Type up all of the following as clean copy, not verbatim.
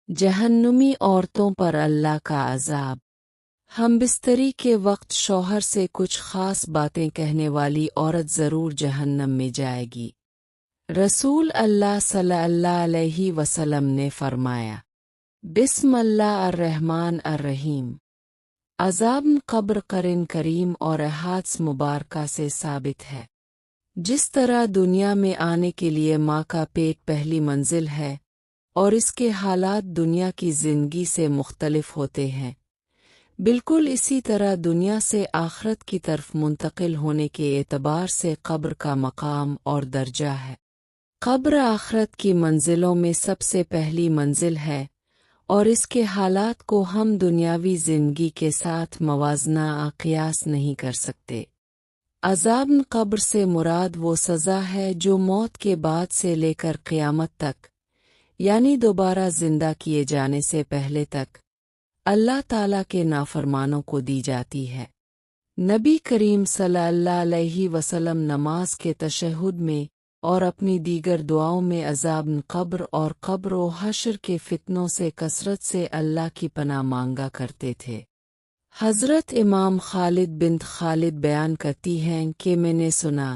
जहन्नुमी औरतों पर अल्लाह का अज़ाब। हम बिस्तरी के वक्त शौहर से कुछ ख़ास बातें कहने वाली औरत ज़रूर जहन्नम में जाएगी। रसूल अल्लाह सल्लल्लाहु अलैहि वसल्लम ने फरमाया, बिस्मिल्लाह अर्रहमान अर्रहीम। अज़ाब क़ब्र करीन करीम और अहाद्स मुबारका से साबित है। जिस तरह दुनिया में आने के लिए माँ का पेट पहली मंजिल है और इसके हालात दुनिया की ज़िंदगी से मुख्तलिफ होते हैं, बिल्कुल इसी तरह दुनिया से आखरत की तरफ मुंतकिल होने के एतबार से क़ब्र का मकाम और दर्जा है। क़ब्र आखरत की मंजिलों में सबसे पहली मंजिल है और इसके हालात को हम दुनियावी ज़िंदगी के साथ मवाजना क़ियास नहीं कर सकते। अज़ाब क़ब्र से मुराद वो सज़ा है जो मौत के बाद से लेकर क़यामत तक, यानी दोबारा ज़िंदा किए जाने से पहले तक, अल्लाह ताला के नाफरमानों को दी जाती है। नबी करीम सल्लल्लाहु अलैहि वसल्लम नमाज के तशहुद में और अपनी दीगर दुआओं में अज़ाब क़ब्र और क़ब्र व हश्र के फितनों से कसरत से अल्लाह की पनाह मांगा करते थे। हज़रत इमाम खालिद बिन खालिद बयान करती हैं कि मैंने सुना,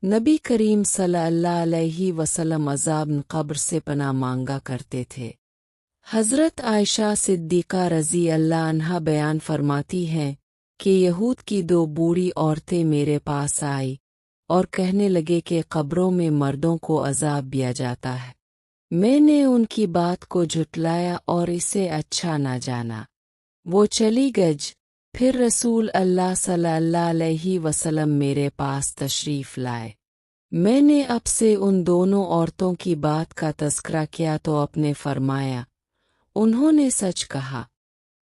नबी करीम सल्लल्लाहु अलैहि वसल्लम अज़ाब क़ब्र से पनाह मांगा करते थे। हज़रत आयशा सिद्दीक़ा रज़ी अल्लाह अन्हा बयान फरमाती हैं कि यहूद की दो बूढ़ी औरतें मेरे पास आई और कहने लगे कि क़ब्रों में मर्दों को अज़ाब दिया जाता है। मैंने उनकी बात को झुटलाया और इसे अच्छा ना जाना। वो चली गई। फिर रसूल अल्लाह सल्लल्लाहु अलैहि वसल्लम मेरे पास तशरीफ़ लाए। मैंने अब से उन दोनों औरतों की बात का तज़किरा किया तो आपने फरमाया, उन्होंने सच कहा।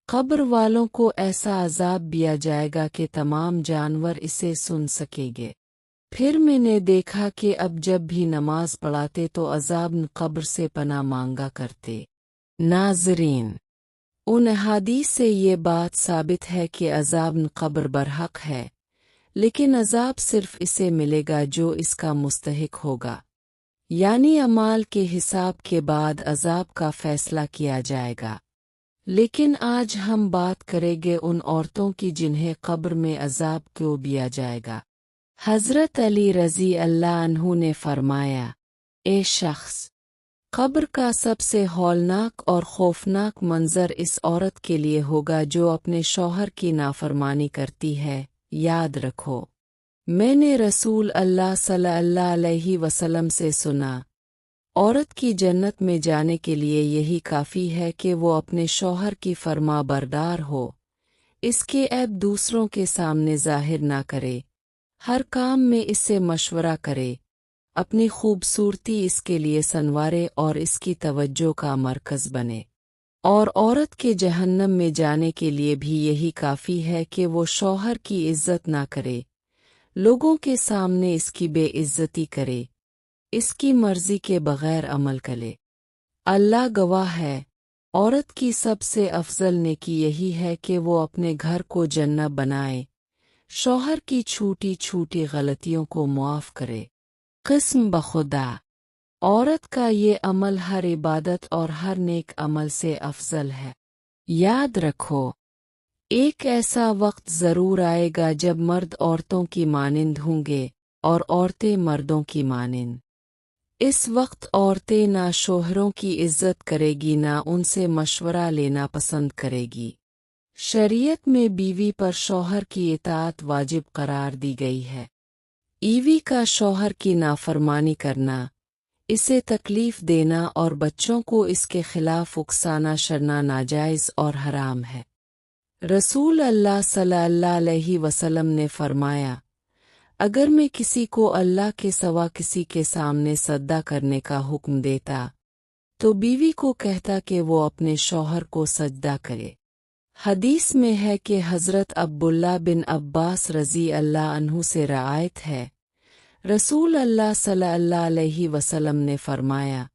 क़ब्र वालों को ऐसा अज़ाब दिया जाएगा कि तमाम जानवर इसे सुन सकेंगे। फिर मैंने देखा कि अब जब भी नमाज पढ़ाते तो अज़ाब क़ब्र से पनाह मांगा करते। नाज़रीन, उन अहादीस से ये बात साबित है कि अज़ाब क़ब्र बरहक है, लेकिन अज़ाब सिर्फ़ इसे मिलेगा जो इसका मुस्तहिक होगा, यानी अमाल के हिसाब के बाद अज़ाब का फ़ैसला किया जाएगा। लेकिन आज हम बात करेंगे उन औरतों की जिन्हें क़ब्र में अज़ाब क्यों दिया जाएगा। हज़रत अली रज़ी अल्लाह अन्हु ने फरमाया, ए शख्स, क़ब्र का सबसे हौलनाक और खौफनाक मंज़र इस औरत के लिए होगा जो अपने शौहर की नाफरमानी करती है। याद रखो, मैंने रसूल अल्लाह सल्लल्लाहु अलैहि वसल्लम से सुना, औरत की जन्नत में जाने के लिए यही काफ़ी है कि वो अपने शौहर की फरमा बरदार हो, इसके ऐब दूसरों के सामने ज़ाहिर ना करे, हर काम में इससे मशवरा करे, अपनी खूबसूरती इसके लिए संवारे और इसकी तवज्जो का मरकज़ बने। और औरत के जहन्नम में जाने के लिए भी यही काफ़ी है कि वो शौहर की इज़्ज़त ना करे, लोगों के सामने इसकी बेइज़्ज़ती करे, इसकी मर्ज़ी के बग़ैर अमल करे। अल्लाह गवाह है, औरत की सबसे अफजल नेकी यही है कि वो अपने घर को जन्नत बनाए, शौहर की छोटी छोटी गलतियों को मुआफ़ करे। क़िस्म बखुदा, औरत का ये अमल हर इबादत और हर नेक अमल से अफजल है। याद रखो, एक ऐसा वक्त ज़रूर आएगा जब मर्द औरतों की मानिंद होंगे और औरतें मर्दों की मानिंद। इस वक्त औरतें ना शोहरों की इज़्ज़त करेगी ना उनसे मशवरा लेना पसंद करेगी। शरीयत में बीवी पर शौहर की इताअत वाजिब करार दी गई है। ईवी का शौहर की नाफरमानी करना, इसे तकलीफ़ देना और बच्चों को इसके खिलाफ उकसाना शरना नाजायज़ और हराम है। रसूल अल्लाह सल्लल्लाहु अलैहि वसल्लम ने फरमाया, अगर मैं किसी को अल्लाह के सिवा किसी के सामने सजदा करने का हुक्म देता तो बीवी को कहता कि वो अपने शौहर को सजदा करे। हदीस में है कि हज़रत अब्दुल्लाह बिन अब्बास रज़ी अल्लाह अन्हु से रवायत है, रसूल अल्लाह सल्लल्लाहु अलैहि वसल्लम ने फरमाया,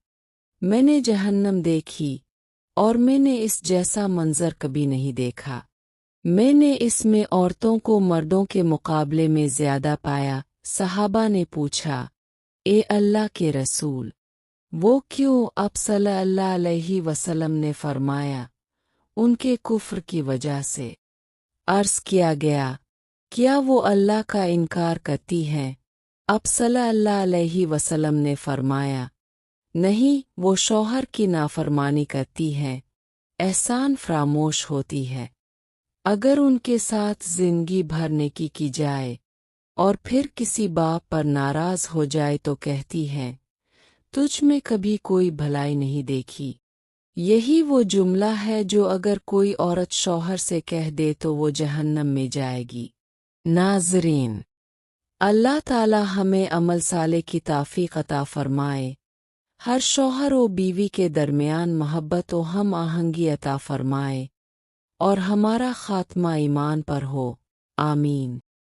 मैंने जहन्नम देखी और मैंने इस जैसा मंज़र कभी नहीं देखा। मैंने इसमें औरतों को मर्दों के मुकाबले में ज़्यादा पाया। सहाबा ने पूछा, ए अल्लाह के रसूल, وہ کیوں؟ اب सल्लल्लाहु अलैहि वसल्लम ने फरमाया, उनके कुफ्र की वजह से। अर्ज किया गया, क्या वो अल्लाह का इनकार करती हैं? अब सल्लल्लाहु अलैहि वसल्लम ने फरमाया, नहीं, वो शौहर की नाफरमानी करती हैं, एहसान फरामोश होती है। अगर उनके साथ जिंदगी भर नेकी की जाए और फिर किसी बाप पर नाराज हो जाए तो कहती हैं, तुझ में कभी कोई भलाई नहीं देखी। यही वो जुमला है जो अगर कोई औरत शौहर से कह दे तो वो जहन्नम में जाएगी। नाज़रीन, अल्लाह ताला हमें अमल साले की तौफीक अता फरमाए। हर शौहर व बीवी के दरमियान मोहब्बत व हम आहंगी अता फरमाए और हमारा खात्मा ईमान पर हो। आमीन।